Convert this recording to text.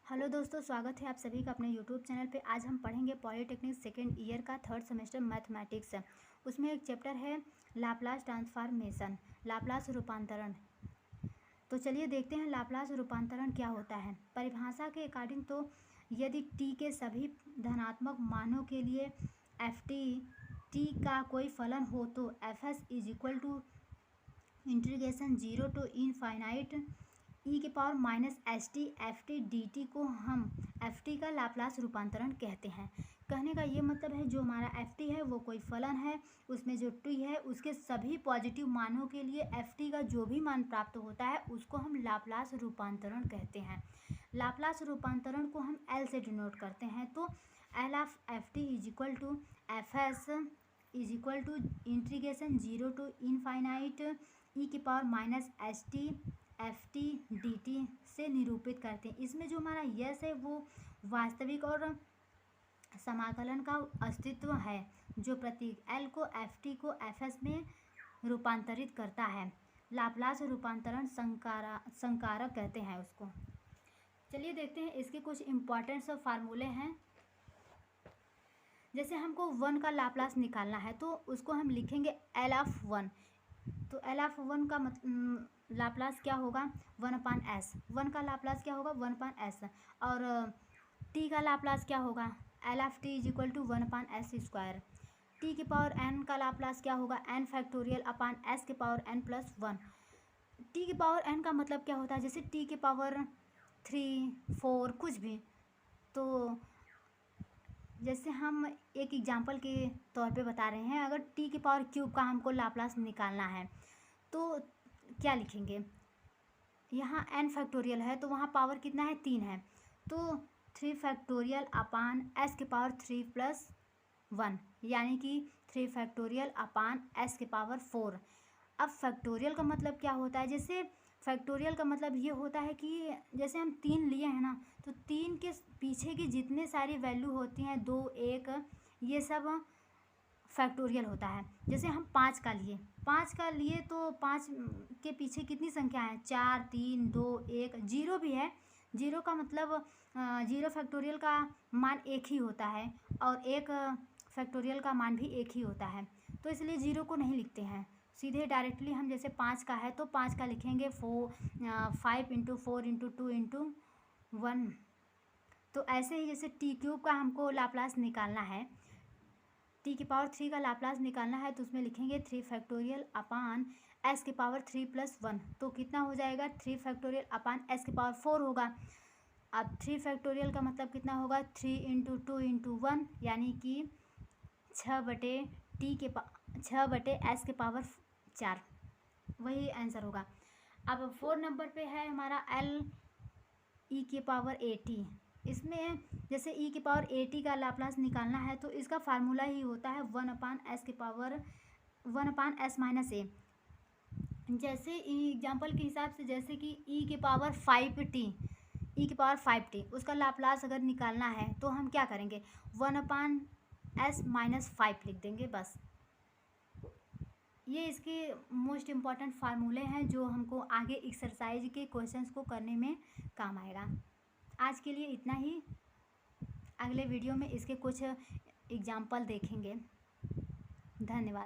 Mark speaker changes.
Speaker 1: Hello दोस्तों, स्वागत है आप सभी का अपने यूट्यूब चैनल पे। आज हम पढ़ेंगे पॉलिटेक्निक सेकेंड ईयर का थर्ड सेमेस्टर मैथमेटिक्स। उसमें एक चैप्टर है लाप्लास ट्रांसफॉर्मेशन, लाप्लास रूपांतरण। तो चलिए देखते हैं लाप्लास रूपांतरण क्या होता है। परिभाषा के अकॉर्डिंग तो यदि t के सभी धनात्मक मानों के लिए एफ टी का कोई फलन हो तो f s is equal to integration 0 to infinite e के power minus s t f t d t को हम एफ टी का लाप्लास रूपांतरण कहते हैं। कहने का ये मतलब है जो हमारा एफ टी है वो कोई फलन है, उसमें जो टी है उसके सभी पॉजिटिव मानों के लिए एफ टी का जो भी मान प्राप्त होता है उसको हम लाप्लास रूपांतरण कहते हैं। लाप्लास रूपांतरण को हम एल से डिनोट करते हैं। तो L of f t is equal to f s is equal to integration 0 to infinite e की power minus s t f t d t से निरूपित करते हैं। इसमें जो हमारा यस है वो वास्तविक और समाकलन का अस्तित्व है, जो प्रतीक एल को एफ टी को एफ एस में रूपांतरित करता है। लाप्लास रूपांतरण संकारक कहते हैं उसको। चलिए देखते हैं इसके कुछ इम्पॉर्टेंट फार्मूले हैं। जैसे हमको वन का लाप्लास निकालना है तो उसको हम लिखेंगे एल ऑफ वन। तो एल ऑफ वन का लाप्लास क्या होगा 1/s। वन का लाप्लास क्या होगा 1/s। और टी का लाप्लास क्या होगा L of T is equal to 1/s²। T के पावर n का लाप्लास क्या होगा n फैक्टोरियल अपान s के पावर n+1। टी के पावर n का मतलब क्या होता है, जैसे टी के पावर 3, 4 कुछ भी। तो जैसे हम एक एग्जांपल के तौर पे बता रहे हैं, अगर टी के पावर क्यूब का हमको लाप्लास निकालना है तो क्या लिखेंगे, यहाँ n फैक्टोरियल है तो वहाँ पावर कितना है 3 है, तो 3 फैक्टोरियल अपान s के पावर 3+1 यानी कि 3 फैक्टोरियल अपान s के पावर 4। अब फैक्टोरियल का मतलब क्या होता है, जैसे फैक्टोरियल का मतलब ये होता है कि जैसे हम 3 लिए हैं ना, तो 3 के पीछे की जितने सारी वैल्यू होती हैं 2, 1 ये सब फैक्टोरियल होता है। जैसे हम 5 का लिए तो 5 के पीछे कितनी संख्या है 4, 3, 2, 1, 0 भी है। 0 का मतलब 0 फैक्टोरियल का मान 1 ही होता है और 1 फैक्टोरियल का मान भी 1 ही होता है, तो इसलिए 0 को नहीं लिखते हैं सीधे डायरेक्टली। हम जैसे 5 का है तो 5 का लिखेंगे 5 × 4 × 2 × 1। तो ऐसे ही जैसे टी क्यूब का हमको लाप्लास निकालना है, टी की पावर 3 का लाप्लास निकालना है तो उसमें लिखेंगे 3 फैक्टोरियल अपान एस के पावर 3+1। तो कितना हो जाएगा 3 फैक्टोरियल अपान एस के पावर 4 होगा। अब 3 फैक्टोरियल का मतलब कितना होगा 3 × 2 × 1 यानी कि 6/s के पावर 4, वही आंसर होगा। अब 4 नंबर पे है हमारा एल ई के पावर 80। इसमें जैसे ई के पावर 80 का लाप्लास निकालना है तो इसका फार्मूला ही होता है 1/s के पावर 1/s-a। जैसे एग्जाम्पल के हिसाब से जैसे कि ई के पावर 5t उसका लाप्लास अगर निकालना है तो हम क्या करेंगे 1/s-5 लिख देंगे बस। ये इसके मोस्ट इम्पॉर्टेंट फार्मूले हैं जो हमको आगे एक्सरसाइज के क्वेश्चंस को करने में काम आएगा। आज के लिए इतना ही, अगले वीडियो में इसके कुछ एग्जाम्पल देखेंगे। धन्यवाद।